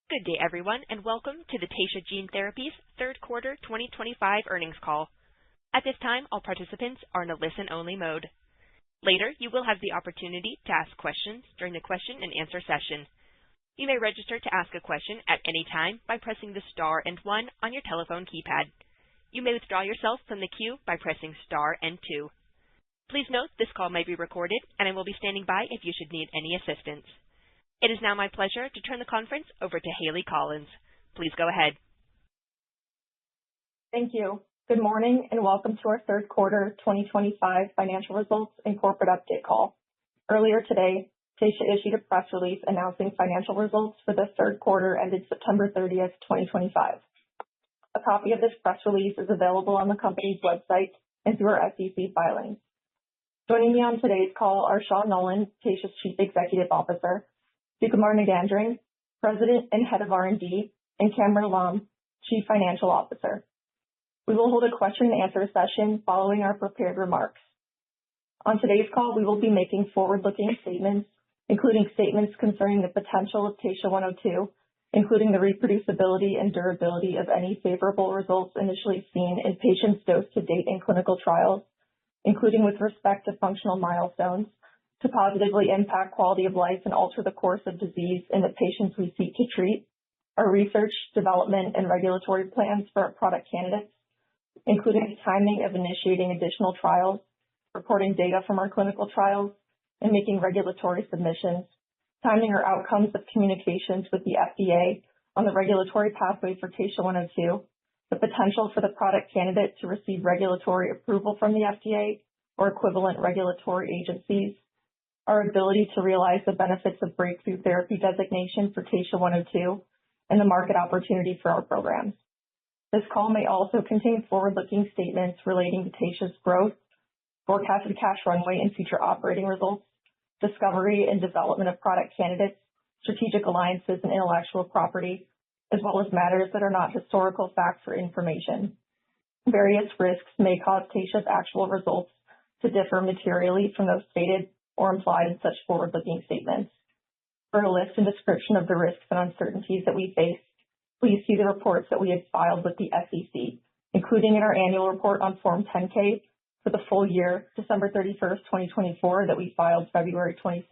Good day, everyone, and welcome to the Taysha Gene Therapies third quarter 2025 earnings call. At this time, all participants are in a listen-only mode. Later, you will have the opportunity to ask questions during the question-and-answer session. You may register to ask a question at any time by pressing the star and 1 on your telephone keypad. You may withdraw yourself from the queue by pressing star and 2. Please note this call may be recorded, and I will be standing by if you should need any assistance. It is now my pleasure to turn the conference over to Haley Collins. Please go ahead. Thank you. Good morning and welcome to our third quarter 2025 financial results and corporate update call. Earlier today, Taysha issued a press release announcing financial results for the third quarter ended September 30th, 2025. A copy of this press release is available on the company's website and through our SEC filings. Joining me on today's call are Sean Nolan, Taysha's Chief Executive Officer, Sukumar Nagendran, President and Head of R&D, and Kamran Alam, Chief Financial Officer. We will hold a question-and-answer session following our prepared remarks. On today's call, we will be making forward-looking statements, including statements concerning the potential of TSHA-102, including the reproducibility and durability of any favorable results initially seen in patients dosed to date in clinical trials, including with respect to functional milestones, to positively impact quality of life and alter the course of disease in the patients we seek to treat, our research, development, and regulatory plans for our product candidates, including the timing of initiating additional trials, reporting data from our clinical trials, and making regulatory submissions, timing or outcomes of communications with the FDA on the regulatory pathway for TSHA-102, the potential for the product candidate to receive regulatory approval from the FDA or equivalent regulatory agencies, our ability to realize the benefits of breakthrough therapy designation for TSHA-102, and the market opportunity for our programs. This call may also contain forward-looking statements relating to Taysha's growth, forecasted cash runway and future operating results, discovery and development of product candidates, strategic alliances and intellectual property, as well as matters that are not historical facts or information. Various risks may cause Taysha's actual results to differ materially from those stated or implied in such forward-looking statements. For a list and description of the risks and uncertainties that we face, please see the reports that we have filed with the SEC, including in our annual report on Form 10-K for the full year, December 31st, 2024, that we filed February 26,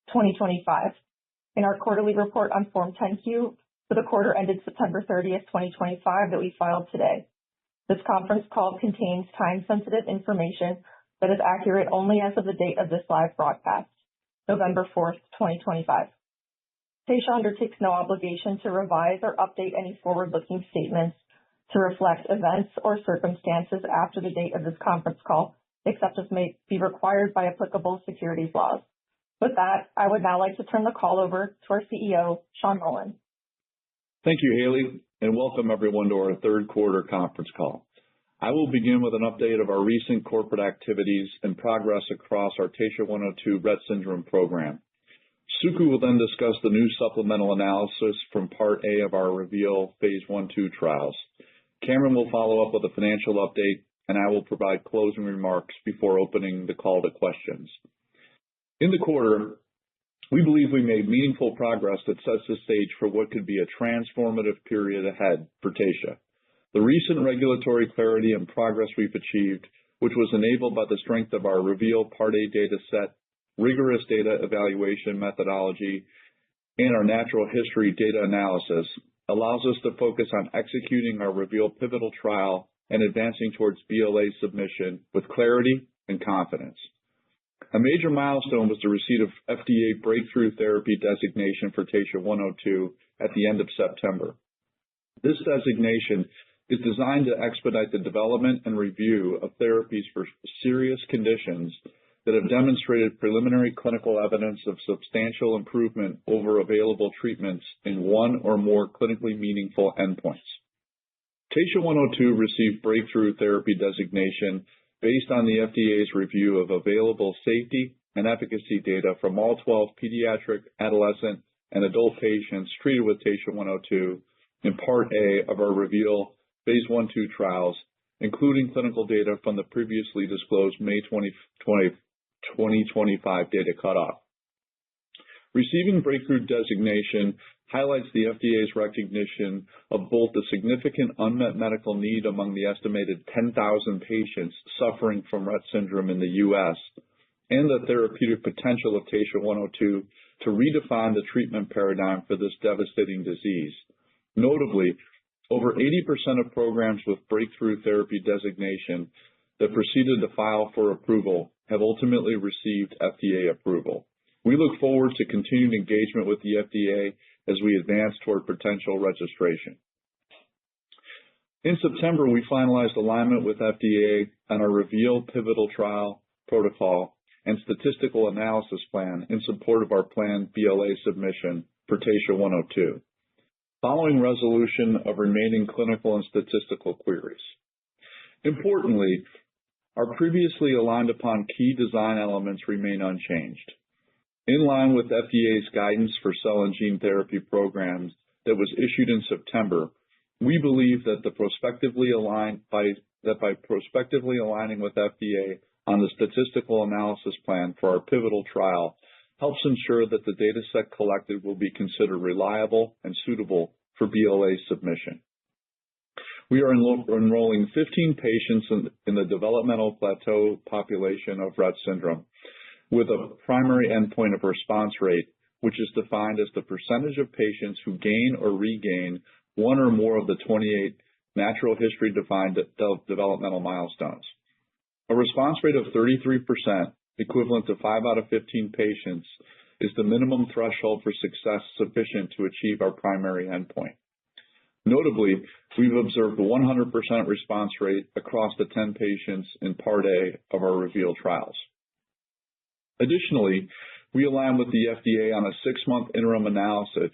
2025, in our quarterly report on Form 10-Q for the quarter ended September 30th, 2025, that we filed today. This conference call contains time-sensitive information that is accurate only as of the date of this live broadcast, November 4th, 2025. Taysha undertakes no obligation to revise or update any forward-looking statements to reflect events or circumstances after the date of this conference call, except as may be required by applicable securities laws. With that, I would now like to turn the call over to our CEO, Sean Nolan. Thank you, Haley, and welcome everyone to our third quarter conference call. I will begin with an update of our recent corporate activities and progress across our TSHA-102 Rett syndrome program. Suku will then discuss the new supplemental analysis from Part A of our REVEAL Phase 1/2 trials. Kamran will follow up with a financial update, and I will provide closing remarks before opening the call to questions. In the quarter, we believe we made meaningful progress that sets the stage for what could be a transformative period ahead for Taysha. The recent regulatory clarity and progress we've achieved, which was enabled by the strength of our REVEAL Part A data set, rigorous data evaluation methodology, and our natural history data analysis, allows us to focus on executing our REVEAL pivotal trial and advancing towards BLA submission with clarity and confidence. A major milestone was the receipt of FDA breakthrough therapy designation for TSHA-102 at the end of September. This designation is designed to expedite the development and review of therapies for serious conditions that have demonstrated preliminary clinical evidence of substantial improvement over available treatments in one or more clinically meaningful endpoints. TSHA-102 received breakthrough therapy designation based on the FDA's review of available safety and efficacy data from all 12 pediatric, adolescent, and adult patients treated with TSHA-102 in Part A of our REVEAL Phase 1/2 trials, including clinical data from the previously disclosed May 2025 data cutoff. Receiving breakthrough designation highlights the FDA's recognition of both the significant unmet medical need among the estimated 10,000 patients suffering from Rett syndrome in the U.S. and the therapeutic potential of Taysha 102 to redefine the treatment paradigm for this devastating disease. Notably, over 80% of programs with breakthrough therapy designation that proceeded to file for approval have ultimately received FDA approval. We look forward to continued engagement with the FDA as we advance toward potential registration. In September, we finalized alignment with FDA on our REVEAL pivotal trial protocol and statistical analysis plan in support of our planned BLA submission for Taysha 102, following resolution of remaining clinical and statistical queries. Importantly, our previously aligned upon key design elements remain unchanged. In line with FDA's guidance for cell and gene therapy programs that was issued in September, we believe that by prospectively aligning with FDA on the statistical analysis plan for our pivotal trial helps ensure that the data set collected will be considered reliable and suitable for BLA submission. We are enrolling 15 patients in the developmental plateau population of Rett syndrome, with a primary endpoint of response rate, which is defined as the percentage of patients who gain or regain one or more of the 28 natural history-defined developmental milestones. A response rate of 33%, equivalent to 5 out of 15 patients, is the minimum threshold for success sufficient to achieve our primary endpoint. Notably, we've observed a 100% response rate across the 10 patients in Part A of our REVEAL trials. Additionally, we align with the FDA on a 6-month interim analysis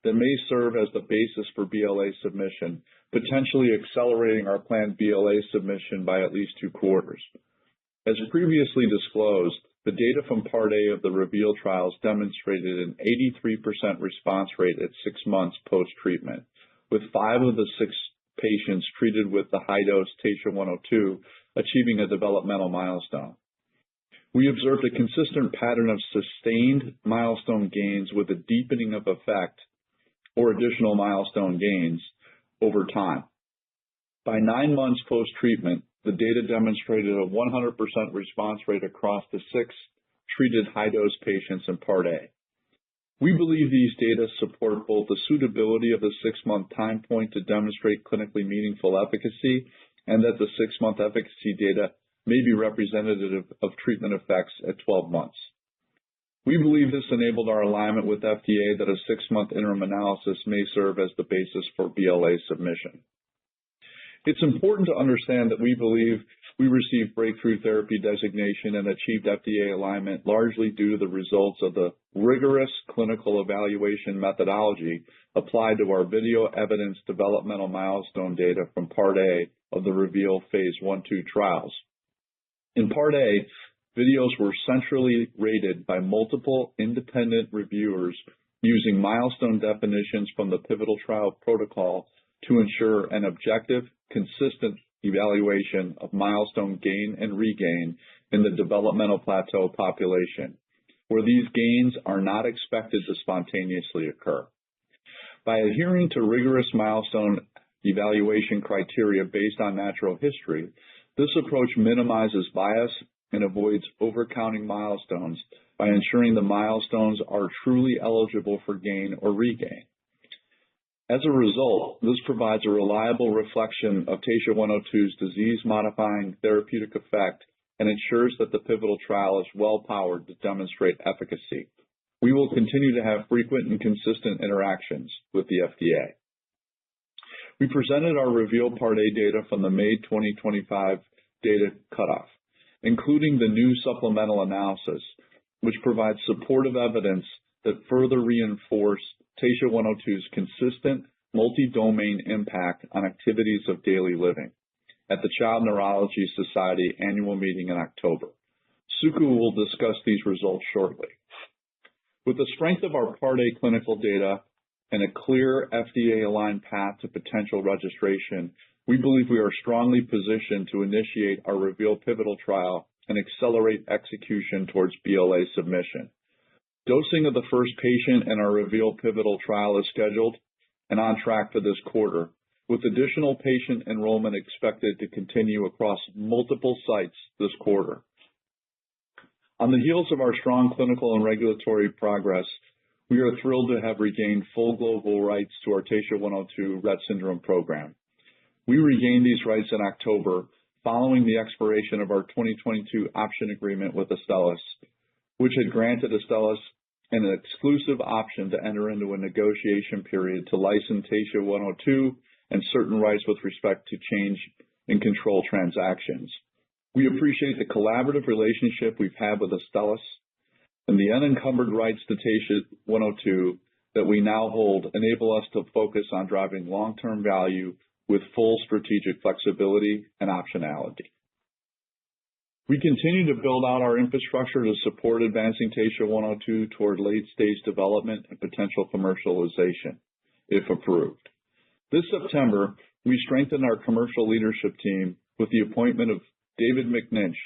that may serve as the basis for BLA submission, potentially accelerating our planned BLA submission by at least 2 quarters. As previously disclosed, the data from Part A of the REVEAL trials demonstrated an 83% response rate at 6 months post-treatment, with 5 of the 6 patients treated with the high-dose Taysha 102 achieving a developmental milestone. We observed a consistent pattern of sustained milestone gains with a deepening of effect or additional milestone gains over time. By 9 months post-treatment, the data demonstrated a 100% response rate across the 6 treated high-dose patients in Part A. We believe these data support both the suitability of the 6-month time point to demonstrate clinically meaningful efficacy and that the 6-month efficacy data may be representative of treatment effects at 12 months. We believe this enabled our alignment with FDA that a 6-month interim analysis may serve as the basis for BLA submission. It's important to understand that we believe we received breakthrough therapy designation and achieved FDA alignment largely due to the results of the rigorous clinical evaluation methodology applied to our video evidence developmental milestone data from Part A of the REVEAL Phase 1-2 trials. In Part A, videos were centrally rated by multiple independent reviewers using milestone definitions from the pivotal trial protocol to ensure an objective, consistent evaluation of milestone gain and regain in the developmental plateau population, where these gains are not expected to spontaneously occur. By adhering to rigorous milestone evaluation criteria based on natural history, this approach minimizes bias and avoids overcounting milestones by ensuring the milestones are truly eligible for gain or regain. As a result, this provides a reliable reflection of Taysha 102's disease-modifying therapeutic effect and ensures that the pivotal trial is well-powered to demonstrate efficacy. We will continue to have frequent and consistent interactions with the FDA. We presented our REVEAL Part A data from the May 2025 data cutoff, including the new supplemental analysis, which provides supportive evidence that further reinforce Taysha 102's consistent multi-domain impact on activities of daily living at the Child Neurology Society annual meeting in October. Suku will discuss these results shortly. With the strength of our Part A clinical data and a clear FDA-aligned path to potential registration, we believe we are strongly positioned to initiate our REVEAL pivotal trial and accelerate execution towards BLA submission. Dosing of the first patient in our REVEAL pivotal trial is scheduled and on track for this quarter, with additional patient enrollment expected to continue across multiple sites this quarter. On the heels of our strong clinical and regulatory progress, we are thrilled to have regained full global rights to our Taysha 102 Rett syndrome program. We regained these rights in October following the expiration of our 2022 option agreement with Astellas, which had granted Astellas an exclusive option to enter into a negotiation period to license Taysha 102 and certain rights with respect to change in control transactions. We appreciate the collaborative relationship we've had with Astellas, and the unencumbered rights to Taysha 102 that we now hold enable us to focus on driving long-term value with full strategic flexibility and optionality. We continue to build out our infrastructure to support advancing Taysha 102 toward late-stage development and potential commercialization, if approved. This September, we strengthened our commercial leadership team with the appointment of David McNinch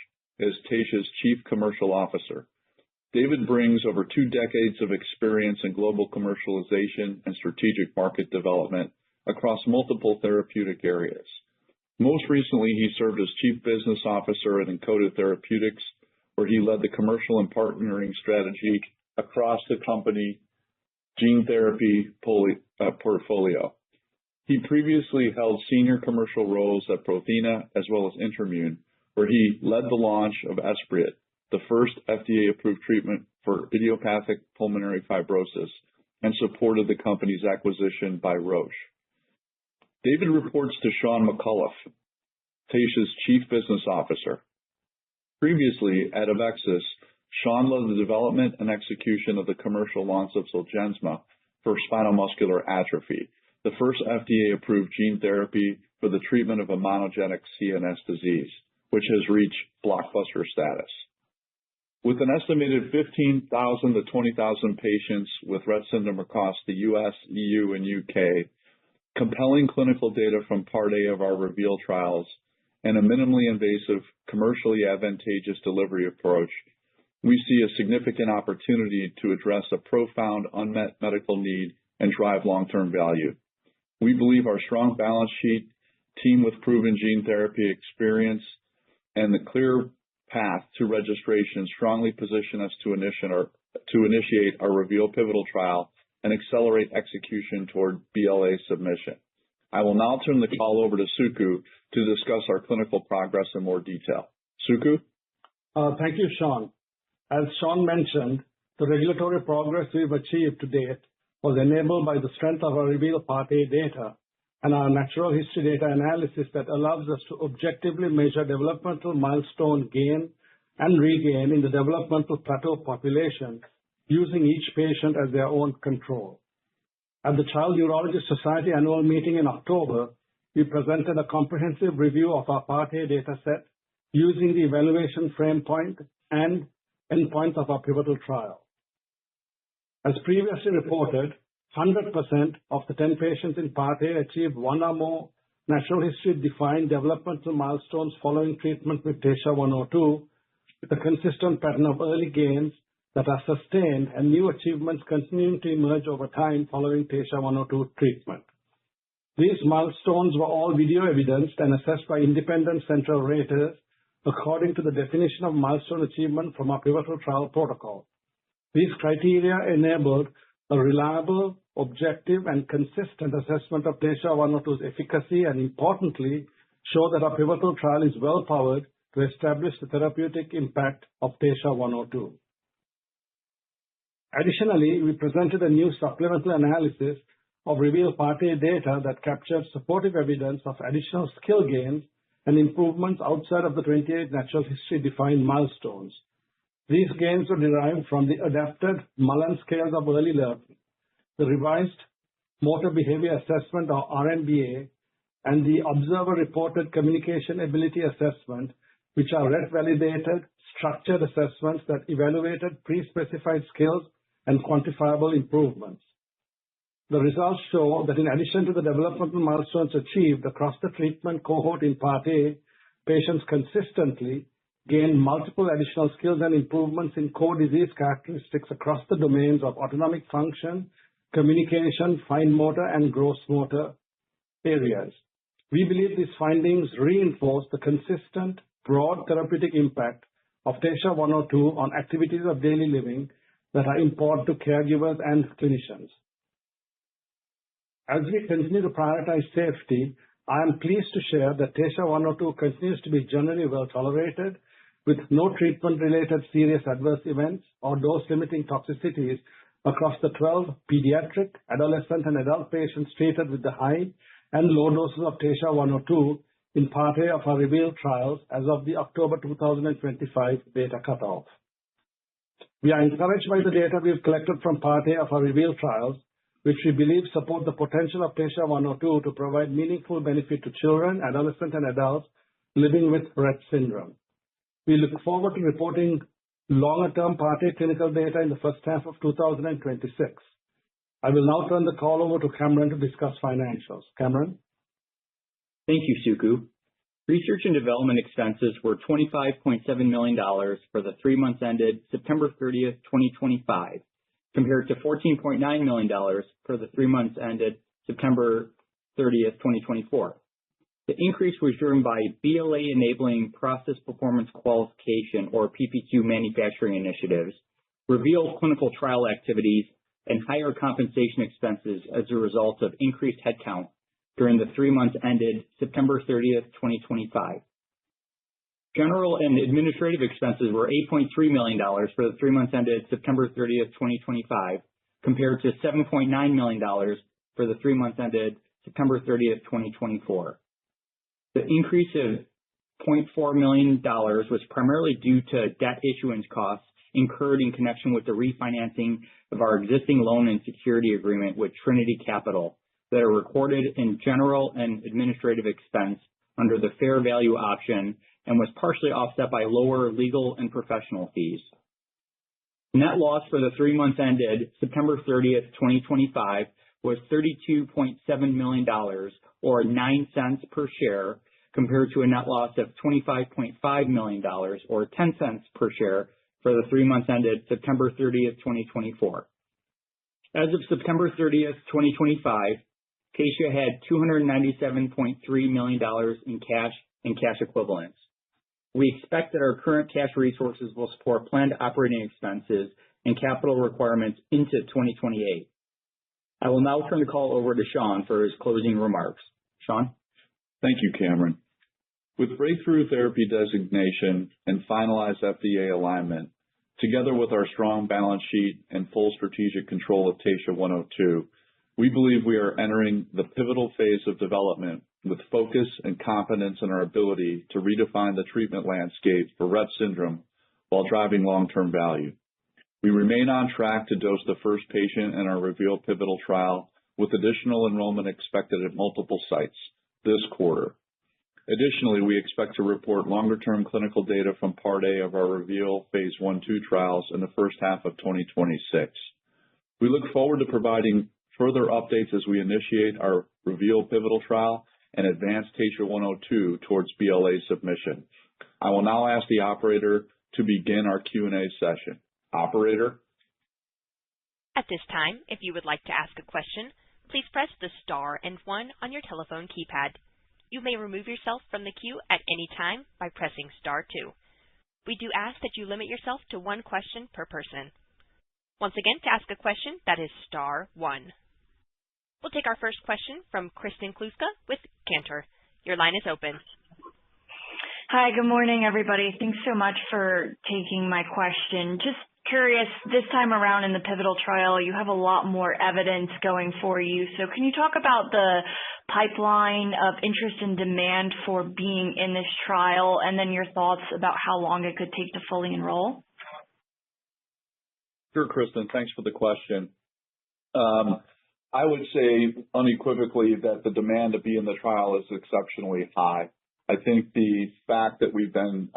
as Taysha's Chief Commercial Officer. David brings over 2 decades of experience in global commercialization and strategic market development across multiple therapeutic areas. Most recently, he served as Chief Business Officer at Encoded Therapeutics, where he led the commercial and partnering strategy across the company gene therapy portfolio. He previously held senior commercial roles at Prothena as well as Intermune, where he led the launch of Esbriet, the first FDA-approved treatment for idiopathic pulmonary fibrosis, and supported the company's acquisition by Roche. David reports to Sean McCullough, Taysha's Chief Business Officer. Previously, at Avexis, Sean led the development and execution of the commercial launch of Zolgensma for spinal muscular atrophy, the first FDA-approved gene therapy for the treatment of a monogenic CNS disease, which has reached blockbuster status. With an estimated 15,000 to 20,000 patients with Rett syndrome across the U.S., EU, and UK, compelling clinical data from Part A of our REVEAL trials, and a minimally invasive, commercially advantageous delivery approach, we see a significant opportunity to address a profound unmet medical need and drive long-term value. We believe our strong balance sheet, team with proven gene therapy experience, and the clear path to registration strongly position us to initiate our REVEAL pivotal trial and accelerate execution toward BLA submission. I will now turn the call over to Suku to discuss our clinical progress in more detail. Suku? Thank you, Sean. As Sean mentioned, the regulatory progress we've achieved to date was enabled by the strength of our REVEAL Part A data and our natural history data analysis that allows us to objectively measure developmental milestone gain and regain in the developmental plateau population, using each patient as their own control. At the Child Neurology Society annual meeting in October, we presented a comprehensive review of our Part A data set using the evaluation frame point and endpoints of our pivotal trial. As previously reported, 100% of the 10 patients in Part A achieved one or more natural history-defined developmental milestones following treatment with Taysha 102, with a consistent pattern of early gains that are sustained and new achievements continuing to emerge over time following Taysha 102 treatment. These milestones were all video evidenced and assessed by independent central raters according to the definition of milestone achievement from our pivotal trial protocol. These criteria enabled a reliable, objective, and consistent assessment of Taysha 102's efficacy and, importantly, show that our pivotal trial is well powered to establish the therapeutic impact of Taysha 102. Additionally, we presented a new supplemental analysis of REVEAL Part A data that captured supportive evidence of additional skill gains and improvements outside of the 28 natural history-defined milestones. These gains were derived from the adapted Mullen scales of early learning, the revised motor behavior assessment or RMBA, and the observer-reported communication ability assessment, which are Rett-validated, structured assessments that evaluated pre-specified skills and quantifiable improvements. The results show that in addition to the developmental milestones achieved across the treatment cohort in Part A, patients consistently gained multiple additional skills and improvements in core disease characteristics across the domains of autonomic function, communication, fine motor, and gross motor areas. We believe these findings reinforce the consistent, broad therapeutic impact of Taysha 102 on activities of daily living that are important to caregivers and clinicians. As we continue to prioritize safety, I am pleased to share that Taysha 102 continues to be generally well tolerated, with no treatment-related serious adverse events or dose-limiting toxicities across the 12 pediatric, adolescent, and adult patients treated with the high and low doses of Taysha 102 in Part A of our REVEAL trials as of the October 2025 data cutoff. We are encouraged by the data we have collected from Part A of our REVEAL trials, which we believe support the potential of Taysha 102 to provide meaningful benefit to children, adolescents, and adults living with Rett syndrome. We look forward to reporting longer-term Part A clinical data in the first half of 2026. I will now turn the call over to Cameron to discuss financials. Cameron? Thank you, Suku. Research and development expenses were $25.7 million for the 3 months ended September 30th, 2025, compared to $14.9 million for the 3 months ended September 30th, 2024. The increase was driven by BLA-enabling process performance qualification, or PPQ, manufacturing initiatives, REVEAL clinical trial activities, and higher compensation expenses as a result of increased headcount during the 3 months ended September 30th, 2025. General and administrative expenses were $8.3 million for the 3 months ended September 30th, 2025, compared to $7.9 million for the 3 months ended September 30th, 2024. The increase of $0.4 million was primarily due to debt issuance costs incurred in connection with the refinancing of our existing loan and security agreement with Trinity Capital that are recorded in general and administrative expense under the fair value option and was partially offset by lower legal and professional fees. Net loss for the 3 months ended September 30th, 2025 was $32.7 million, or 9 cents per share, compared to a net loss of $25.5 million, or 10 cents per share, for the 3 months ended September 30th, 2024. As of September 30th, 2025, Taysha had $297.3 million in cash and cash equivalents. We expect that our current cash resources will support planned operating expenses and capital requirements into 2028. I will now turn the call over to Sean for his closing remarks. Sean? Thank you, Cameron. With breakthrough therapy designation and finalized FDA alignment, together with our strong balance sheet and full strategic control of Taysha 102, we believe we are entering the pivotal phase of development with focus and confidence in our ability to redefine the treatment landscape for Rett syndrome while driving long-term value. We remain on track to dose the first patient in our REVEAL pivotal trial, with additional enrollment expected at multiple sites this quarter. Additionally, we expect to report longer-term clinical data from Part A of our REVEAL phase 1/2 trials in the first half of 2026. We look forward to providing further updates as we initiate our REVEAL pivotal trial and advance Taysha 102 towards BLA submission. I will now ask the operator to begin our Q&A session. Operator? At this time, if you would like to ask a question, please press the star and 1 on your telephone keypad. You may remove yourself from the queue at any time by pressing star 2. We do ask that you limit yourself to 1 question per person. Once again, to ask a question, that is star 1. We'll take our first question from Kristen Kluska with Cantor. Your line is open. Hi, good morning, everybody. Thanks so much for taking my question. Just curious, this time around in the pivotal trial, you have a lot more evidence going for you. So can you talk about the pipeline of interest and demand for being in this trial, and then your thoughts about how long it could take to fully enroll? Sure, Kristen. Thanks for the question. I would say unequivocally that the demand to be in the trial is exceptionally high. I think the fact that we've been,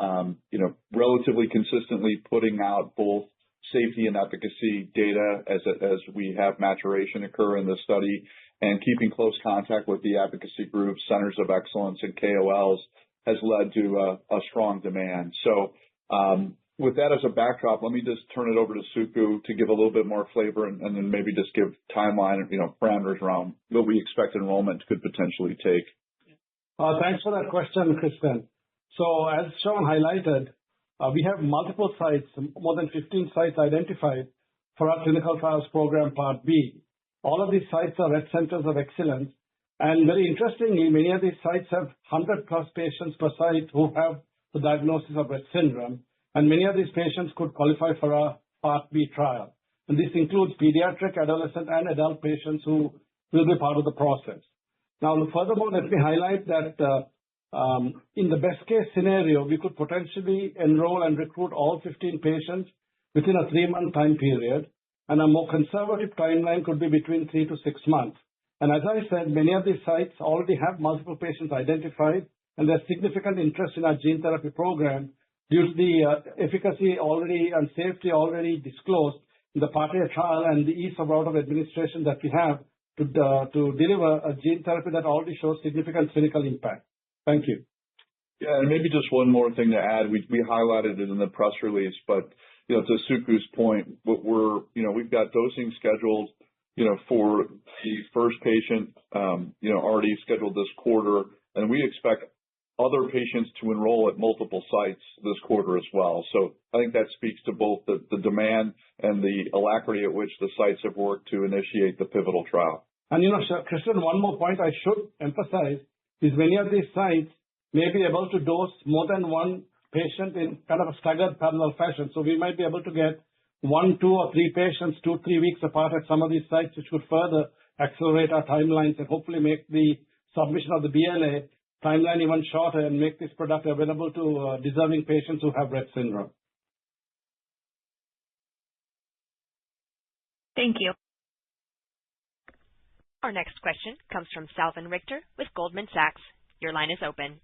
relatively consistently putting out both safety and efficacy data as we have maturation occur in the study, and keeping close contact with the advocacy groups, centers of excellence, and KOLs has led to a strong demand. So with that as a backdrop, let me just turn it over to Suku to give a little bit more flavor and then maybe just give timeline, parameters around what we expect enrollment could potentially take. Thanks for that question, Kristen. So as Sean highlighted, we have multiple sites, more than 15 sites identified for our clinical trials program Part B. All of these sites are Rett Centers of Excellence. And very interestingly, many of these sites have 100+ patients per site who have the diagnosis of Rett syndrome. And many of these patients could qualify for a Part B trial. And this includes pediatric, adolescent, and adult patients who will be part of the process. Now, furthermore, let me highlight that in the best case scenario, we could potentially enroll and recruit all 15 patients within a 3-month time period. And a more conservative timeline could be between 3 to 6 months. And as I said, many of these sites already have multiple patients identified, and there's significant interest in our gene therapy program due to the efficacy already and safety already disclosed in the Part A trial and the ease of route of administration that we have to deliver a gene therapy that already shows significant clinical impact. Thank you. Yeah, and maybe just one more thing to add. We highlighted it in the press release, but to Suku's point, we've got dosing scheduled, for the first patient, already scheduled this quarter, and we expect other patients to enroll at multiple sites this quarter as well. So I think that speaks to both the demand and the alacrity at which the sites have worked to initiate the pivotal trial. And Kristen, one more point I should emphasize is many of these sites may be able to dose more than one patient in kind of a staggered parallel fashion. So we might be able to get 1, 2, or 3 patients 2-3 weeks apart at some of these sites, which would further accelerate our timelines and hopefully make the submission of the BLA timeline even shorter and make this product available to deserving patients who have Rett syndrome. Thank you. Our next question comes from Salveen Richter with Goldman Sachs. Your line is open.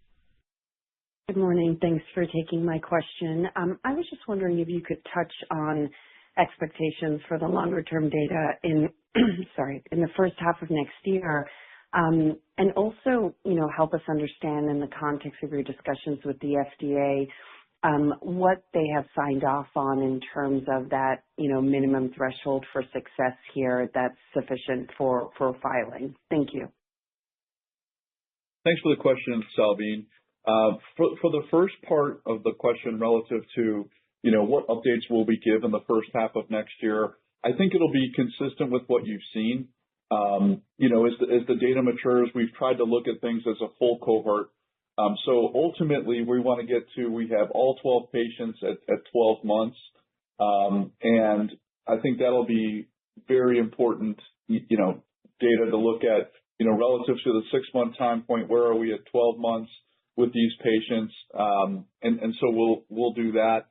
Good morning. Thanks for taking my question. I was just wondering if you could touch on expectations for the longer-term data in the first half of next year, and also, help us understand in the context of your discussions with the FDA what they have signed off on in terms of that, minimum threshold for success here that's sufficient for filing. Thank you. Thanks for the question, Salveen. For the first part of the question relative to, what updates will we give in the first half of next year, I think it'll be consistent with what you've seen. As the data matures, we've tried to look at things as a full cohort. So ultimately, we want to get to, we have all 12 patients at 12 months. And I think that'll be very important, data to look at, relative to the 6-month time point, where are we at 12 months with these patients? And so we'll do that.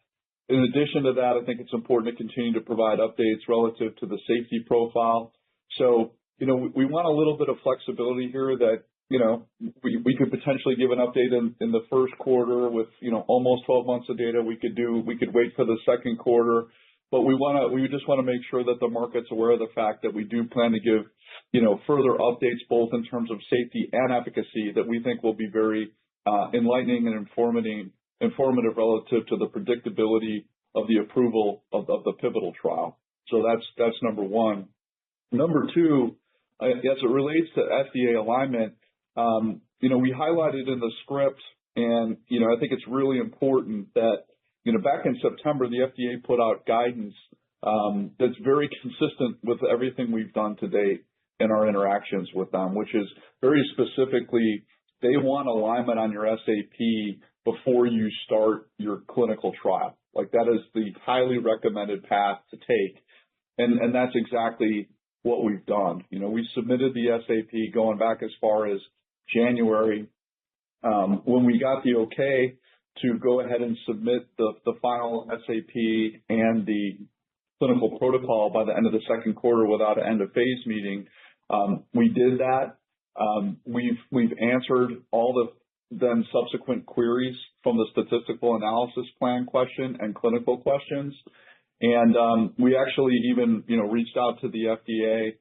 In addition to that, I think it's important to continue to provide updates relative to the safety profile. So, we want a little bit of flexibility here that, we could potentially give an update in the first quarter with, almost 12 months of data. We could wait for the second quarter, but we just want to make sure that the market's aware of the fact that we do plan to give, further updates, both in terms of safety and efficacy, that we think will be very enlightening and informative relative to the predictability of the approval of the pivotal trial. So that's number one. Number two, as it relates to FDA alignment, we highlighted in the script, and, I think it's really important that, back in September, the FDA put out guidance that's very consistent with everything we've done to date in our interactions with them, which is very specifically, they want alignment on your SAP before you start your clinical trial. Like, that is the highly recommended path to take. And that's exactly what we've done. We submitted the SAP going back as far as January. When we got the okay to go ahead and submit the final SAP and the clinical protocol by the end of the second quarter without an end of phase meeting, we did that. We've answered all the then subsequent queries from the statistical analysis plan question and clinical questions. And we actually even, reached out to the FDA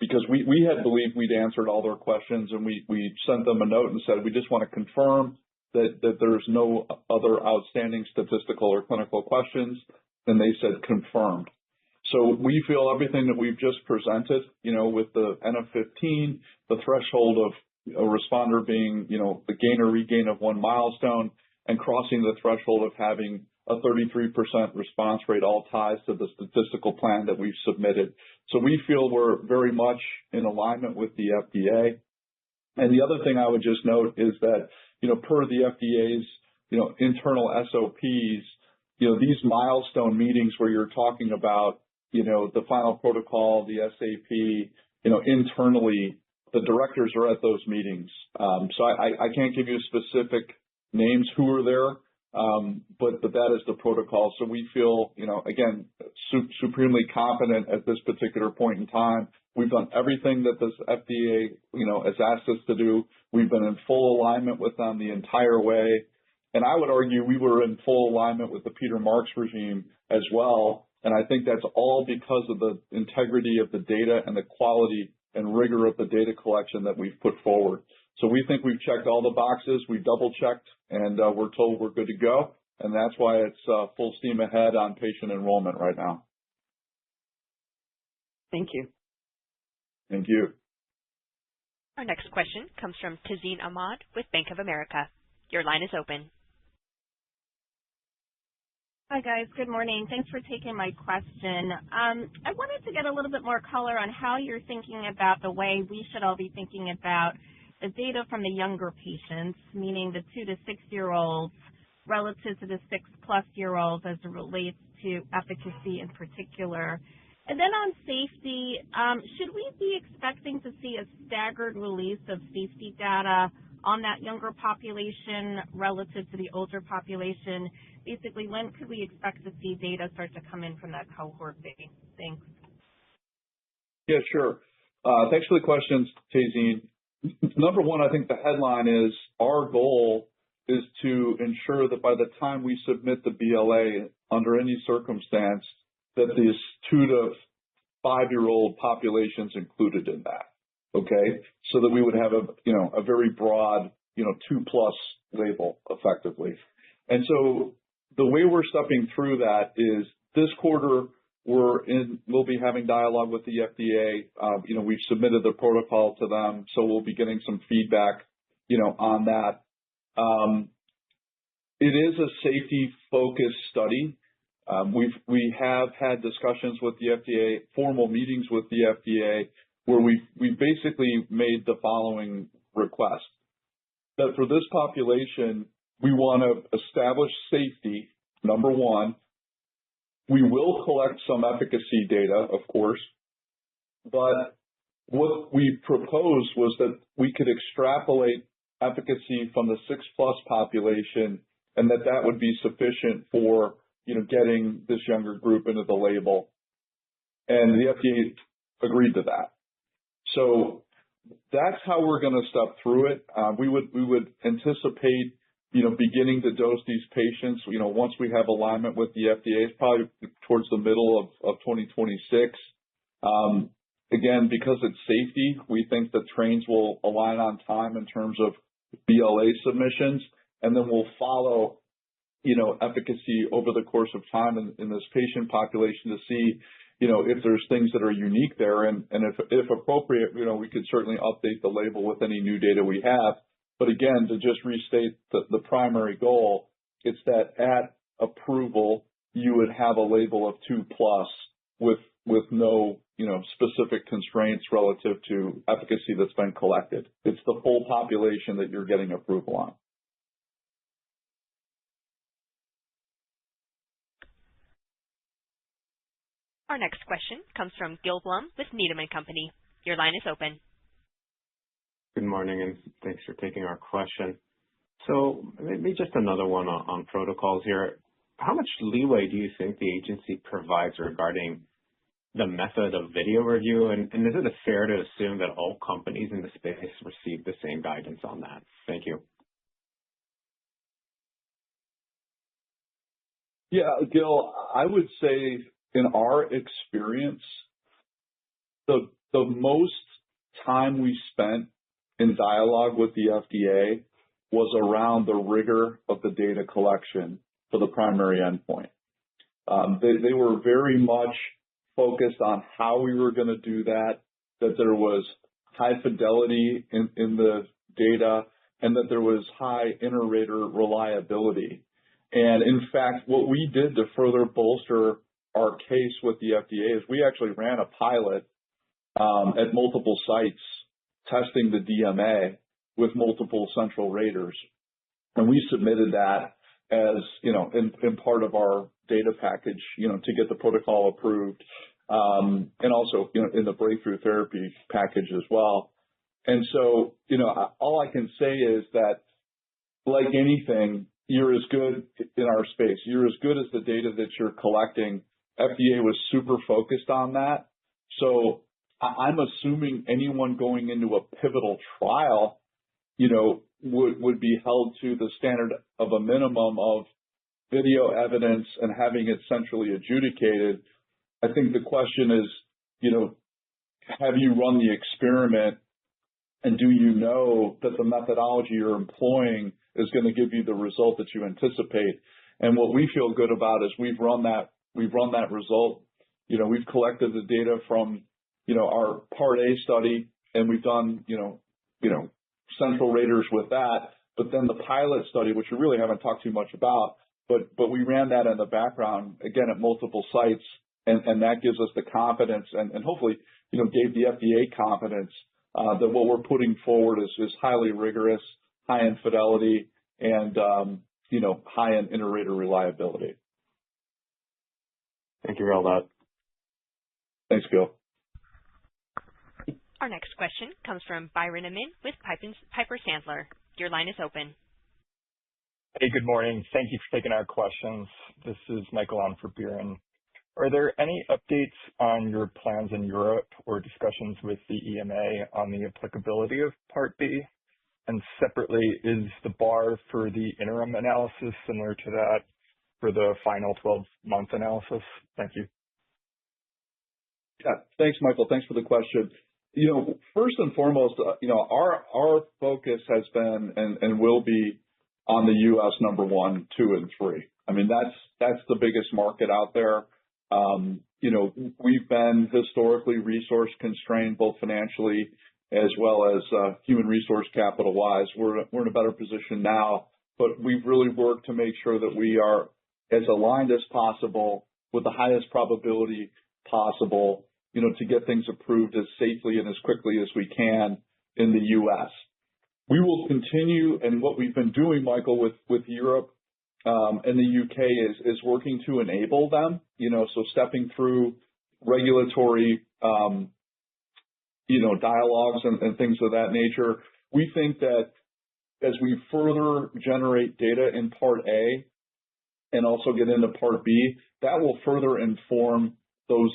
because we had believed we'd answered all their questions, and we sent them a note and said, we just want to confirm that there's no other outstanding statistical or clinical questions, and they said confirmed. So we feel everything that we've just presented, with the N of 15, the threshold of a responder being, the gain or regain of one milestone, and crossing the threshold of having a 33% response rate, all ties to the statistical plan that we've submitted. So we feel we're very much in alignment with the FDA. And the other thing I would just note is that, per the FDA's, internal SOPs, these milestone meetings where you're talking about, the final protocol, the SAP, internally, the directors are at those meetings. So I can't give you specific names who are there, but that is the protocol. So we feel, again, supremely confident at this particular point in time. We've done everything that this FDA, has asked us to do. We've been in full alignment with them the entire way. And I would argue we were in full alignment with the Peter Marks regime as well. And I think that's all because of the integrity of the data and the quality and rigor of the data collection that we've put forward. So we think we've checked all the boxes. We double checked, and we're told we're good to go. And that's why it's full steam ahead on patient enrollment right now. Thank you. Thank you. Our next question comes from Tazeen Ahmad with Bank of America. Your line is open. Hi, guys. Good morning. Thanks for taking my question. I wanted to get a little bit more color on how you're thinking about the way we should all be thinking about the data from the younger patients, meaning the 2 to 6-year-olds, relative to the 6+-year-olds as it relates to efficacy in particular. And then on safety, should we be expecting to see a staggered release of safety data on that younger population relative to the older population? Basically, when could we expect to see data start to come in from that cohort B? Thanks. Yeah, sure. Thanks for the questions, Tazeen. Number one, I think the headline is our goal is to ensure that by the time we submit the BLA under any circumstance, that these 2 to 5-year-old populations included in that. Okay, so that we would have a very broad 2+ label effectively. And so the way we're stepping through that is this quarter we'll be having dialogue with the FDA. We've submitted the protocol to them, so we'll be getting some feedback on that. It is a safety focused study. We have had discussions with the FDA, formal meetings with the FDA, where we basically made the following request: that for this population, we want to establish safety, number one. We will collect some efficacy data, of course, but what we proposed was that we could extrapolate efficacy from the 6+ population, and that would be sufficient for getting this younger group into the label. And the FDA agreed to that. So that's how we're going to step through it. We would anticipate, beginning to dose these patients, once we have alignment with the FDA, it's probably towards the middle of 2026. Again, because it's safety, we think the trains will align on time in terms of BLA submissions, and then we'll follow, efficacy over the course of time in this patient population to see, if there's things that are unique there. And if appropriate, we could certainly update the label with any new data we have. But again, to just restate the primary goal, it's that at approval, you would have a label of 2+ with no, specific constraints relative to efficacy that's been collected. It's the full population that you're getting approval on. Our next question comes from Gil Blum with Needham & Company. Your line is open. Good morning, and thanks for taking our question. So maybe just another one on protocols here. How much leeway do you think the agency provides regarding the method of video review? And is it fair to assume that all companies in the space receive the same guidance on that? Thank you. Yeah, Gil, I would say in our experience, the most time we spent in dialogue with the FDA was around the rigor of the data collection for the primary endpoint. They were very much focused on how we were going to do that there was high fidelity in the data, and that there was high inter-rater reliability. And in fact, what we did to further bolster our case with the FDA is we actually ran a pilot at multiple sites testing the DMA with multiple central raters. And we submitted that as, in part of our data package, to get the protocol approved, and also, in the breakthrough therapy package as well. And so, all I can say is that, like anything, you're as good in our space. You're as good as the data that you're collecting. FDA was super focused on that. So I'm assuming anyone going into a pivotal trial, would be held to the standard of a minimum of video evidence and having it centrally adjudicated. I think the question is, have you run the experiment, and do you know that the methodology you're employing is going to give you the result that you anticipate? And what we feel good about is we've run that result. We've collected the data from, our Part A study, and we've done, central raters with that. But then the pilot study, which we really haven't talked too much about, but we ran that in the background, again, at multiple sites, and that gives us the confidence and hopefully, gave the FDA confidence that what we're putting forward is highly rigorous, high in fidelity, and, high in inter-rater reliability. Thank you for all that. Thanks, Gil. Our next question comes from Byron Amin with Piper Sandler. Your line is open. Hey, good morning. Thank you for taking our questions. This is Michael on for Byron. Are there any updates on your plans in Europe or discussions with the EMA on the applicability of Part B? And separately, is the bar for the interim analysis similar to that for the final 12-month analysis? Thank you. Yeah, thanks, Michael. Thanks for the question. First and foremost, our focus has been and will be on the U.S. number 1, 2, and 3. I mean, that's the biggest market out there. We've been historically resource constrained, both financially as well as human resource capital wise. We're in a better position now, but we've really worked to make sure that we are as aligned as possible with the highest probability possible, to get things approved as safely and as quickly as we can in the U.S. We will continue, and what we've been doing, Michael, with Europe and the U.K. is working to enable them, so stepping through regulatory, dialogues and things of that nature. We think that as we further generate data in Part A and also get into Part B, that will further inform those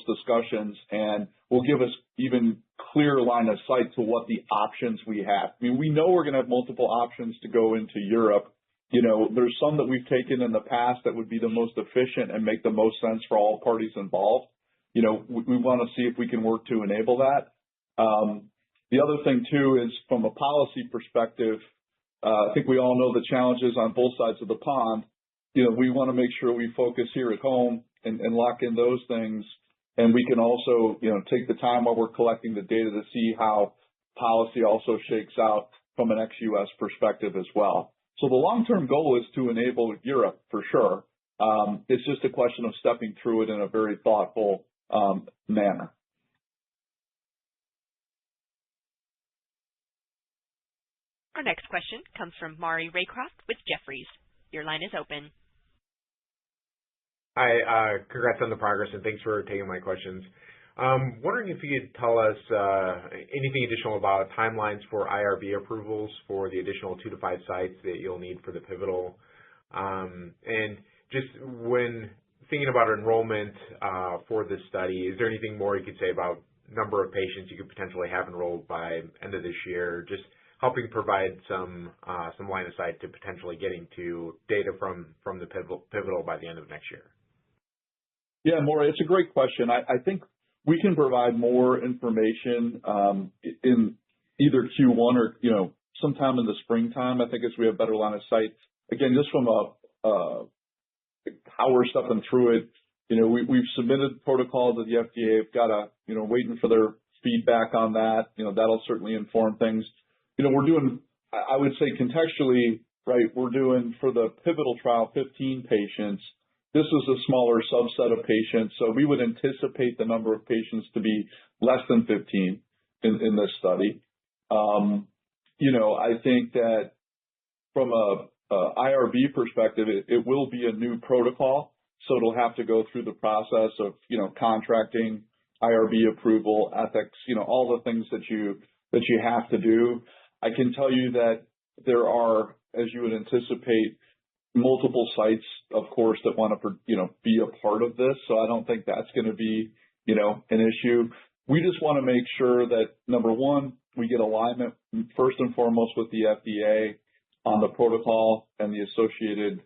discussions and will give us even clear line of sight to what the options we have. I mean, we know we're going to have multiple options to go into Europe. There's some that we've taken in the past that would be the most efficient and make the most sense for all parties involved. We want to see if we can work to enable that. The other thing too is from a policy perspective, I think we all know the challenges on both sides of the pond. We want to make sure we focus here at home and lock in those things. And we can also, take the time while we're collecting the data to see how policy also shakes out from an ex-US perspective as well. So the long-term goal is to enable Europe for sure. It's just a question of stepping through it in a very thoughtful manner. Our next question comes from Maury Raycroft with Jefferies. Your line is open. Hi, congrats on the progress, and thanks for taking my questions. Wondering if you could tell us anything additional about timelines for IRB approvals for the additional 2 to 5 sites that you'll need for the pivotal. And just when thinking about enrollment for this study, is there anything more you could say about number of patients you could potentially have enrolled by end of this year? Just helping provide some line of sight to potentially getting to data from the pivotal by the end of next year. Yeah, Maury, it's a great question. I think we can provide more information in either Q1 or sometime in the springtime, I think, as we have better line of sight. Again, just from how we're stepping through it, we've submitted protocol to the FDA. We've got waiting for their feedback on that. That'll certainly inform things. We're doing, I would say contextually, right, we're doing for the pivotal trial 15 patients. This is a smaller subset of patients, so we would anticipate the number of patients to be less than 15 in this study. I think that from a IRB perspective, it will be a new protocol, so it'll have to go through the process of contracting, IRB approval, ethics, all the things that you have to do. I can tell you that there are, as you would anticipate, multiple sites, of course, that want to be a part of this. So I don't think that's going to be an issue. We just want to make sure that, number one, we get alignment first and foremost with the FDA on the protocol and the associated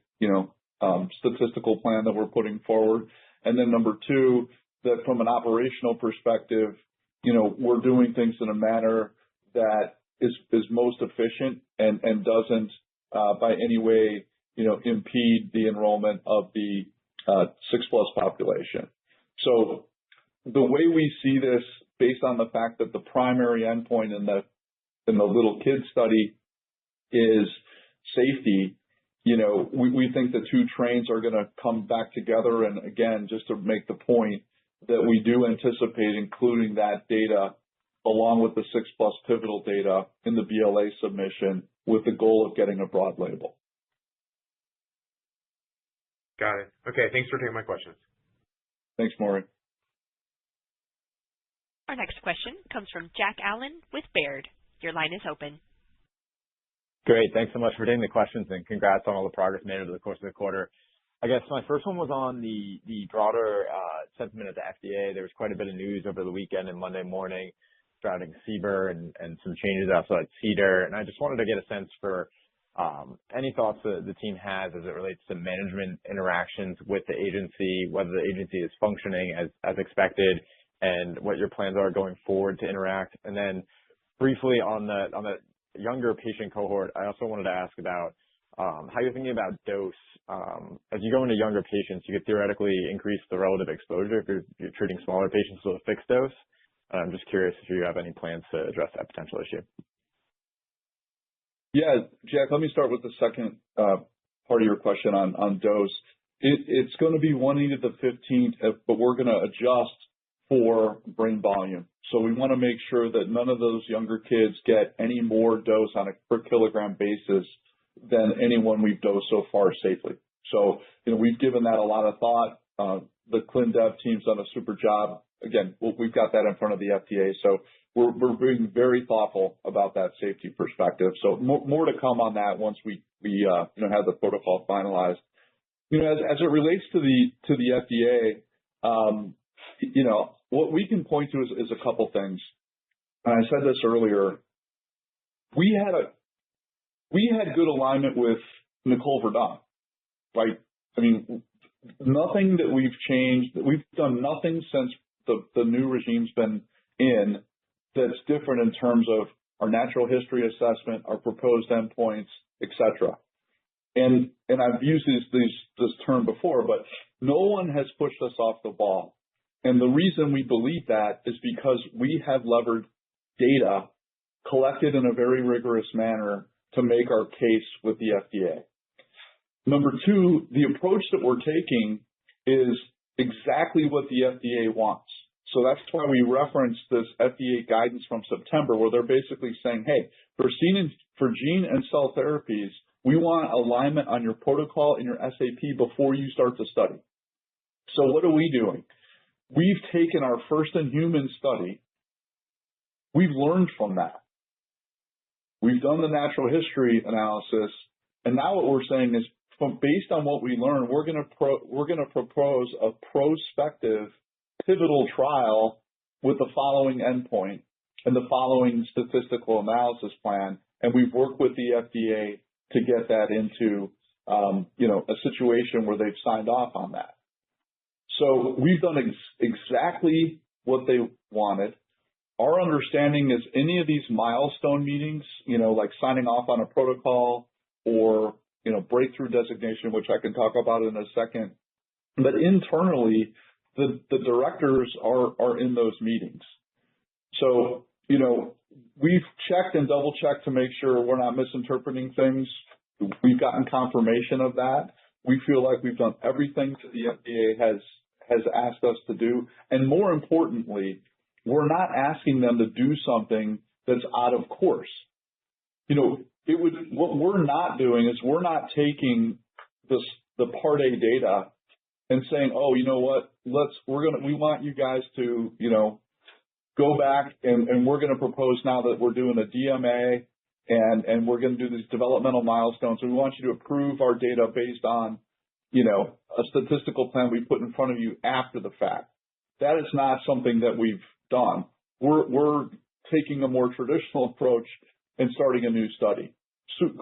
statistical plan that we're putting forward. And then number two, that from an operational perspective, we're doing things in a manner that is most efficient and doesn't by any way impede the enrollment of the 6+ population. So the way we see this, based on the fact that the primary endpoint in the little kid study is safety, we think the two trains are going to come back together. And again, just to make the point that we do anticipate including that data along with the 6+ pivotal data in the BLA submission with the goal of getting a broad label. Got it. Okay, thanks for taking my questions. Thanks, Maury. Our next question comes from Jack Allen with Baird. Your line is open. Great. Thanks so much for taking the questions, and congrats on all the progress made over the course of the quarter. I guess my first one was on the broader sentiment at the FDA. There was quite a bit of news over the weekend and Monday morning surrounding CBER and some changes outside CDER. And I just wanted to get a sense for any thoughts that the team has as it relates to management interactions with the agency, whether the agency is functioning as expected, and what your plans are going forward to interact. And then briefly on the younger patient cohort, I also wanted to ask about how you're thinking about dose. As you go into younger patients, you could theoretically increase the relative exposure if you're treating smaller patients with a fixed dose. I'm just curious if you have any plans to address that potential issue. Yeah, Jack, let me start with the second part of your question on dose. It's going to be 1/10^15, but we're going to adjust for brain volume. So we want to make sure that none of those younger kids get any more dose on a per kilogram basis than anyone we've dosed so far safely. So, we've given that a lot of thought. The clin dev team's done a super job. Again, we've got that in front of the FDA. So we're being very thoughtful about that safety perspective. So more to come on that once we have the protocol finalized. As it relates to the FDA, what we can point to is a couple things. And I said this earlier. We had good alignment with Nicole Verdun, right? I mean, nothing that we've changed. We've done nothing since the new regime's been in that's different in terms of our natural history assessment, our proposed endpoints, et cetera. And I've used this term before, but no one has pushed us off the ball. And the reason we believe that is because we have levered data collected in a very rigorous manner to make our case with the FDA. Number two, the approach that we're taking is exactly what the FDA wants. So that's why we referenced this FDA guidance from September, where they're basically saying, hey, for gene and cell therapies, we want alignment on your protocol and your SAP before you start the study. So what are we doing? We've taken our first-in-human study. We've learned from that. We've done the natural history analysis, and now what we're saying is, based on what we learned, we're going to propose a prospective pivotal trial with the following endpoint and the following statistical analysis plan, and we've worked with the FDA to get that into a situation where they've signed off on that. So we've done exactly what they wanted. our understanding is any of these milestone meetings, like signing off on a protocol or, breakthrough designation, which I can talk about in a second, but internally, the directors are in those meetings. So, we've checked and double checked to make sure we're not misinterpreting things. We've gotten confirmation of that. We feel like we've done everything that the FDA has asked us to do. And more importantly, we're not asking them to do something that's out of course. What we're not doing is we're not taking the Part A data and saying, oh, you know what, we want you guys to, go back and we're going to propose now that we're doing a DMA and we're going to do these developmental milestones. And we want you to approve our data based on, a statistical plan we put in front of you after the fact. That is not something that we've done. We're taking a more traditional approach and starting a new study.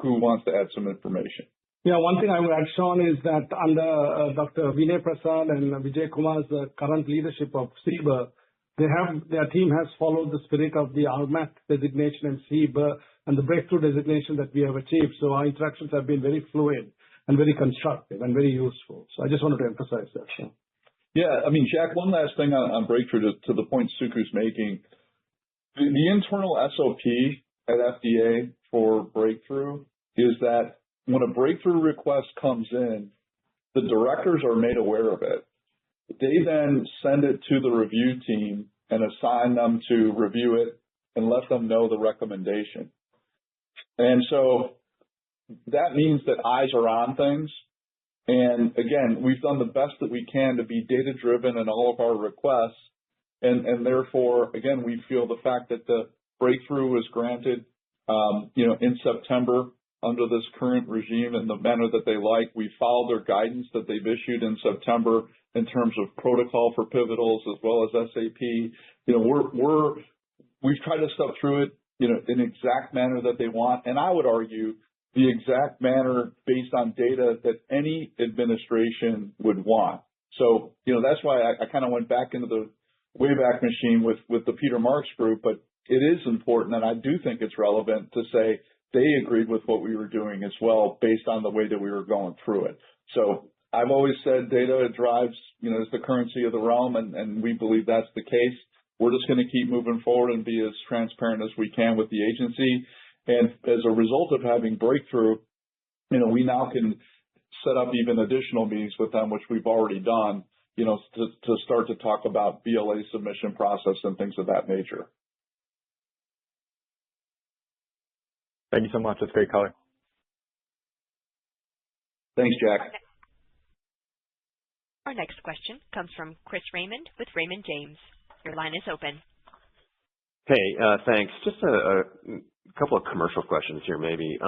Who wants to add some information? Yeah, one thing I would add, Sean, is that under Dr. Vinay Prasad and Vijay Kumar's current leadership of CBER, their team has followed the spirit of the RMAT designation and CBER and the breakthrough designation that we have achieved. So our interactions have been very fluid and very constructive and very useful. So I just wanted to emphasize that, Sean. Yeah, Jack, one last thing on breakthrough to the point Suku's making. The internal SOP at FDA for breakthrough is that when a breakthrough request comes in, the directors are made aware of it. They then send it to the review team and assign them to review it and let them know the recommendation. And so that means that eyes are on things. And again, we've done the best that we can to be data-driven in all of our requests. And therefore, again, we feel the fact that the breakthrough was granted, in September under this current regime in the manner that they like. We followed their guidance that they've issued in September in terms of protocol for pivotals as well as SAP. We've tried to step through it, in an exact manner that they want. And I would argue the exact manner based on data that any administration would want. So, that's why I kind of went back into the Wayback Machine with the Peter Marks group, but it is important, and I do think it's relevant to say they agreed with what we were doing as well based on the way that we were going through it. So I've always said data drives, is the currency of the realm, and we believe that's the case. We're just going to keep moving forward and be as transparent as we can with the agency. And as a result of having breakthrough, we now can set up even additional meetings with them, which we've already done, to start to talk about BLA submission process and things of that nature. Thank you so much. That's great color. Thanks, Jack. Our next question comes from Chris Raymond with Raymond James. Your line is open. Hey, thanks. Just a couple of commercial questions here, maybe.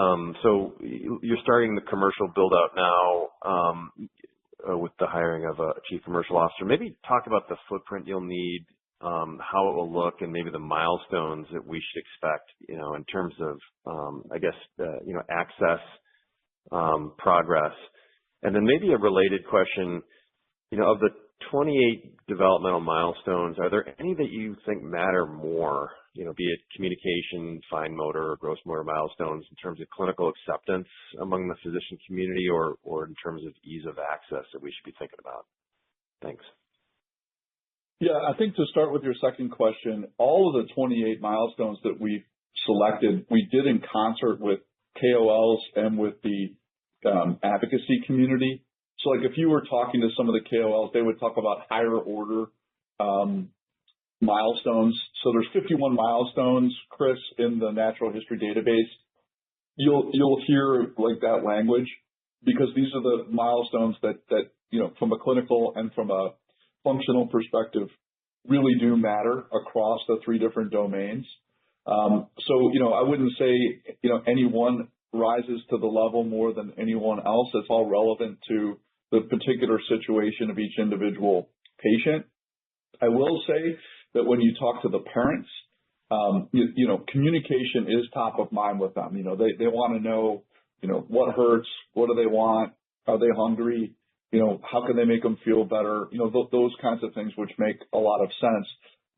So you're starting the commercial build out now with the hiring of a chief commercial officer. Maybe talk about the footprint you'll need, how it will look, and maybe the milestones that we should expect, in terms of, access, progress. And then maybe a related question, of the 28 developmental milestones, are there any that you think matter more, be it communication, fine motor, or gross motor milestones in terms of clinical acceptance among the physician community or in terms of ease of access that we should be thinking about? Thanks. Yeah, I think to start with your second question, all of the 28 milestones that we've selected, we did in concert with KOLs and with the advocacy community. So like if you were talking to some of the KOLs, they would talk about higher order milestones. So there's 51 milestones, Chris, in the natural history database. You'll hear like that language because these are the milestones that from a clinical and from a functional perspective really do matter across the three different domains. So I wouldn't say any one rises to the level more than anyone else. It's all relevant to the particular situation of each individual patient. I will say that when you talk to the parents, communication is top of mind with them. They want to know, what hurts, what do they want, are they hungry, how can they make them feel better, those kinds of things which make a lot of sense.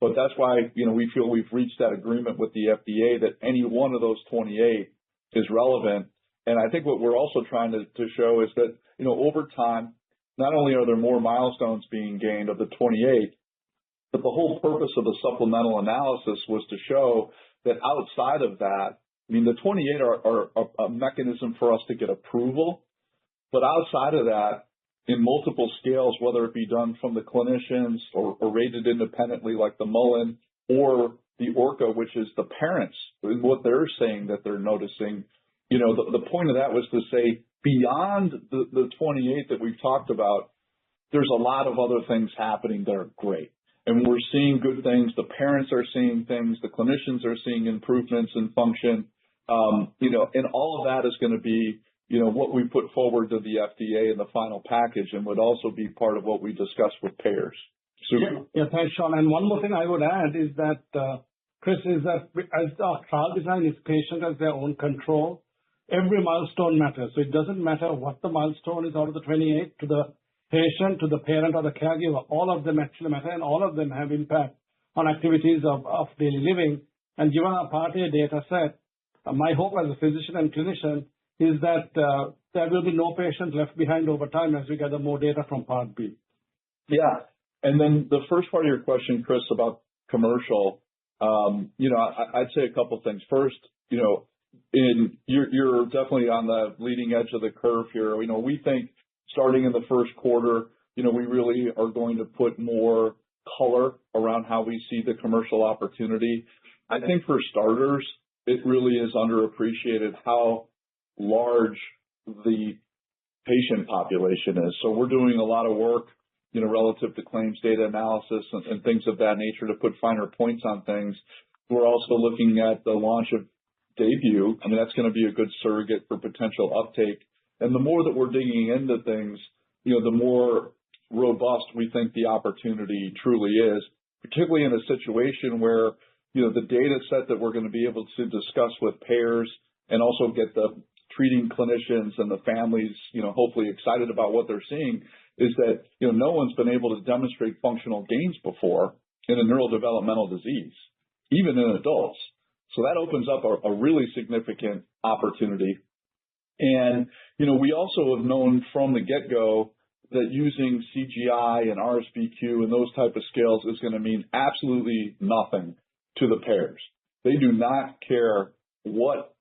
But that's why, we feel we've reached that agreement with the FDA that any one of those 28 is relevant. And I think what we're also trying to show is that, over time, not only are there more milestones being gained of the 28, but the whole purpose of the supplemental analysis was to show that outside of that, the 28 are a mechanism for us to get approval. But outside of that, in multiple scales, whether it be done from the clinicians or rated independently like the Mullen or the ORCA, which is the parents, what they're saying that they're noticing, the point of that was to say beyond the 28 that we've talked about, there's a lot of other things happening that are great. And we're seeing good things. The parents are seeing things. The clinicians are seeing improvements in function. And all of that is going to be what we put forward to the FDA in the final package and would also be part of what we discussed with payers. Yeah, thanks, Sean. And one more thing I would add is that, Chris, is that as our trial design is patient as their own control, every milestone matters. So it doesn't matter what the milestone is out of the 28 to the patient, to the parent or the caregiver. All of them actually matter and all of them have impact on activities of daily living. And given our Part A data set, my hope as a physician and clinician is that there will be no patient left behind over time as we gather more data from Part B. Yeah. And then the first part of your question, Chris, about commercial, I'd say a couple of things. First, you're definitely on the leading edge of the curve here. We think starting in the first quarter, we really are going to put more color around how we see the commercial opportunity. I think for starters, it really is underappreciated how large the patient population is. So we're doing a lot of work, relative to claims data analysis and things of that nature to put finer points on things. We're also looking at the launch of Debut. That's going to be a good surrogate for potential uptake. And the more that we're digging into things, the more robust we think the opportunity truly is, particularly in a situation where, the data set that we're going to be able to discuss with payers and also get the treating clinicians and the families, hopefully excited about what they're seeing is that, no one's been able to demonstrate functional gains before in a neurodevelopmental disease, even in adults. So that opens up a really significant opportunity. And, we also have known from the get-go that using CGI and RSBQ and those type of scales is going to mean absolutely nothing to the payers. They do not care what,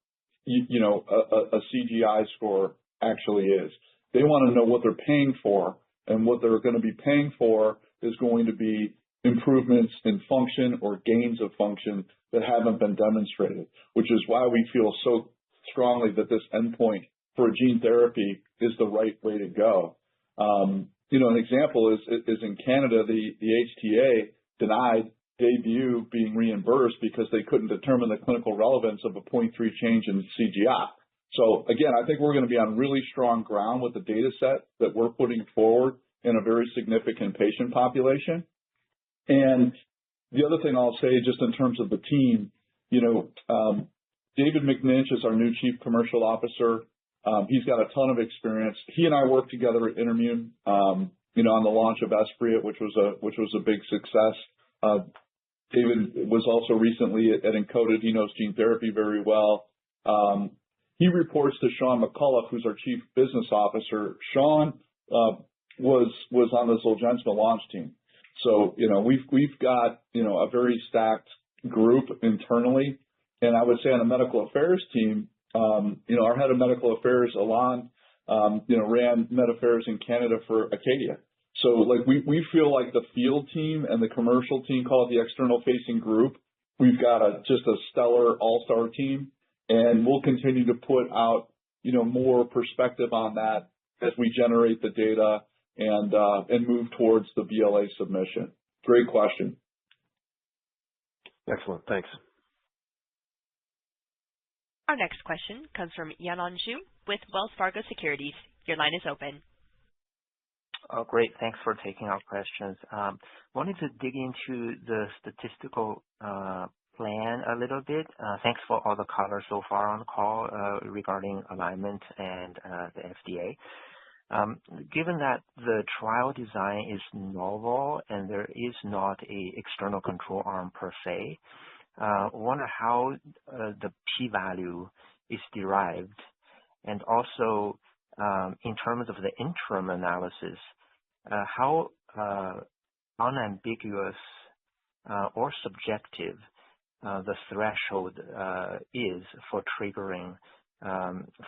a CGI score actually is. They want to know what they're paying for, and what they're going to be paying for is going to be improvements in function or gains of function that haven't been demonstrated, which is why we feel so strongly that this endpoint for a gene therapy is the right way to go. An example is in Canada, the HTA denied Debut being reimbursed because they couldn't determine the clinical relevance of a 0.3 change in CGI. So again, I think we're going to be on really strong ground with the data set that we're putting forward in a very significant patient population. And the other thing I'll say just in terms of the team, David McNinch is our new Chief Commercial Officer. He's got a ton of experience. He and I worked together at Intermune, on the launch of Esbriet, which was a big success. David was also recently at Encoded. He knows gene therapy very well. He reports to Sean McCullough, who's our Chief Business Officer. Sean was on the Zolgensma launch team. So, we've got, a very stacked group internally. And I would say on the medical affairs team, our head of medical affairs, Alon, ran med affairs in Canada for Acadia. So we feel like the field team and the commercial team, call it the external facing group, we've got just a stellar all-star team, and we'll continue to put out, more perspective on that as we generate the data and move towards the BLA submission. Great question. Excellent. Thanks. Our next question comes from Yanan Zhu with Wells Fargo Securities. Your line is open. Oh, great. Thanks for taking our questions. Wanted to dig into the statistical plan a little bit. Thanks for all the color so far on the call regarding alignment and the FDA. Given that the trial design is novel and there is not a external control arm per se, I wonder how the p-value is derived, and also in terms of the interim analysis, how unambiguous or subjective the threshold is for triggering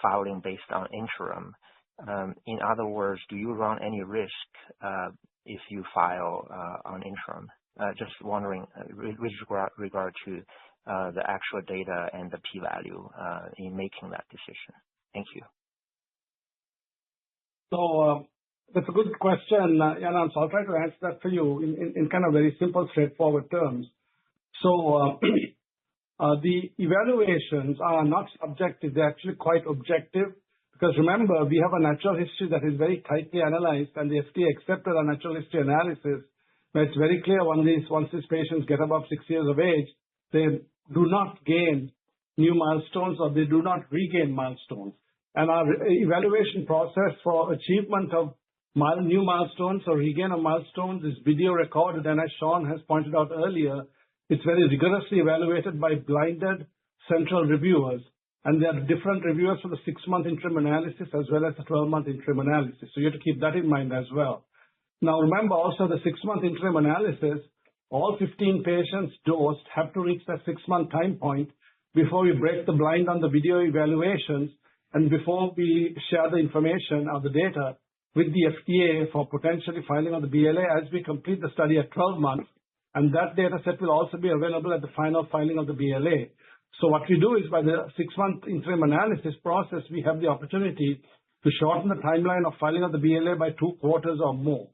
filing based on interim. In other words, do you run any risk if you file on interim? Just wondering with regard to the actual data and the p-value in making that decision. Thank you. So that's a good question, Yanan. So I'll try to answer that for you in kind of very simple, straightforward terms. So the evaluations are not subjective. They're actually quite objective. Because remember, we have a natural history that is very tightly analyzed, and the FDA accepted our natural history analysis, where it's very clear once these patients get above 6 years of age, they do not gain new milestones or they do not regain milestones. And our evaluation process for achievement of new milestones or regain of milestones is video recorded, and as Sean has pointed out earlier, it's very rigorously evaluated by blinded central reviewers. And there are different reviewers for the 6-month interim analysis as well as the 12-month interim analysis. So you have to keep that in mind as well. Now remember also the 6-month interim analysis, all 15 patients dosed have to reach that 6-month time point before we break the blind on the video evaluations and before we share the information or the data with the FDA for potentially filing of the BLA as we complete the study at 12 months. And that data set will also be available at the final filing of the BLA. So what we do is by the 6-month interim analysis process, we have the opportunity to shorten the timeline of filing of the BLA by 2 quarters or more.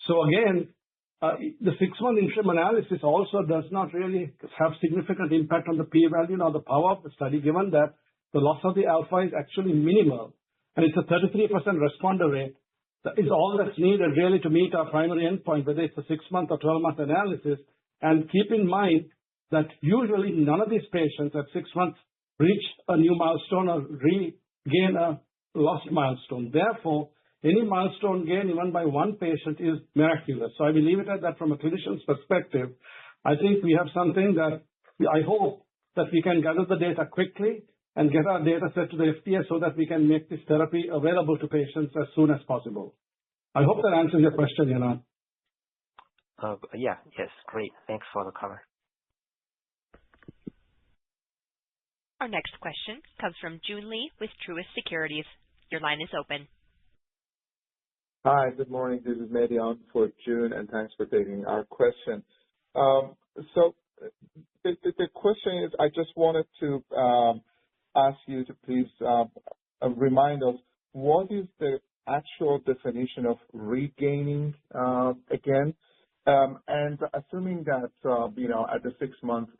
So again, the 6-month interim analysis also does not really have significant impact on the p-value nor the power of the study, given that the loss of the alpha is actually minimal. And it's a 33% responder rate. That is all that's needed really to meet our primary endpoint, whether it's a 6-month or 12-month analysis. And keep in mind that usually none of these patients at 6 months reach a new milestone or regain a lost milestone. Therefore, any milestone gain even by one patient is miraculous. So I will leave it at that from a clinician's perspective. I think we have something that I hope that we can gather the data quickly and get our data set to the FDA so that we can make this therapy available to patients as soon as possible. I hope that answers your question, Yanan. Yes, great. Thanks for the cover. Our next question comes from Joon Lee with Truist Securities. Your line is open. Hi, good morning. This is Mehdi on for June, and thanks for taking our question. So the question is, I just wanted to ask you to please remind us, what is the actual definition of regaining again? And assuming that, at the 6 months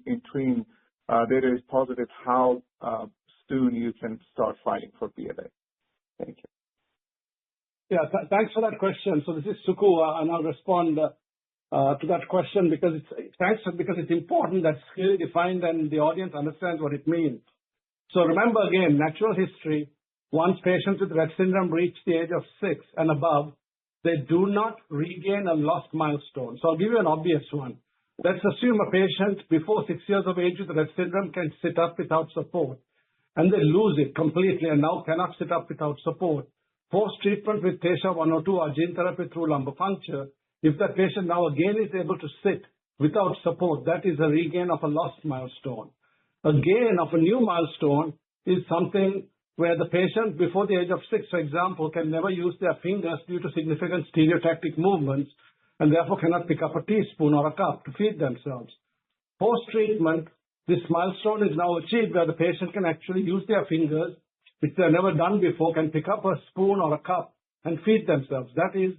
interim data is positive, how soon you can start filing for BLA? Thank you. Yeah, thanks for that question. So this is Suku, and I'll respond to that question because it's important that's clearly defined and the audience understands what it means. So remember again, natural history, once patients with Rett syndrome reach the age of 6 and above, they do not regain a lost milestone. So I'll give you an obvious one. Let's assume a patient before 6 years of age with Rett syndrome can sit up without support, and they lose it completely and now cannot sit up without support. Post-treatment with Taysha 102 or gene therapy through lumbar puncture, if that patient now again is able to sit without support, that is a regain of a lost milestone. A gain of a new milestone is something where the patient before the age of 6, for example, can never use their fingers due to significant stereotactic movements and therefore cannot pick up a teaspoon or a cup to feed themselves. Post-treatment, this milestone is now achieved where the patient can actually use their fingers, which they've never done before, can pick up a spoon or a cup and feed themselves. That is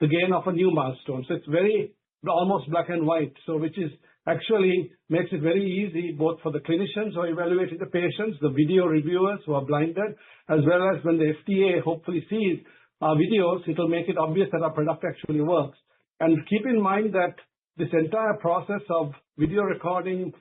the gain of a new milestone. So it's very almost black and white, so which is actually makes it very easy both for the clinicians who are evaluating the patients, the video reviewers who are blinded, as well as when the FDA hopefully sees our videos, it will make it obvious that our product actually works. And keep in mind that this entire process of video recording,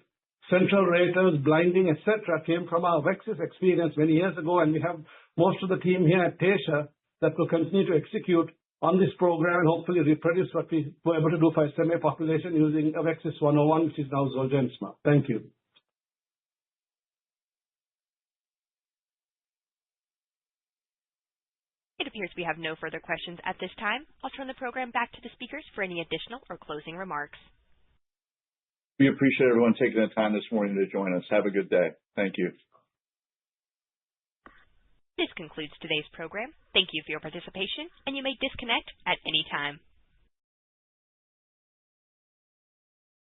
central raters, blinding, etc., came from our Vexis experience many years ago, and we have most of the team here at Taysha that will continue to execute on this program and hopefully reproduce what we were able to do for SMA population using AveXis 101, which is now Zolgensma. Thank you. It appears we have no further questions at this time. I'll turn the program back to the speakers for any additional or closing remarks. We appreciate everyone taking the time this morning to join us. Have a good day. Thank you. This concludes today's program. Thank you for your participation, and you may disconnect at any time.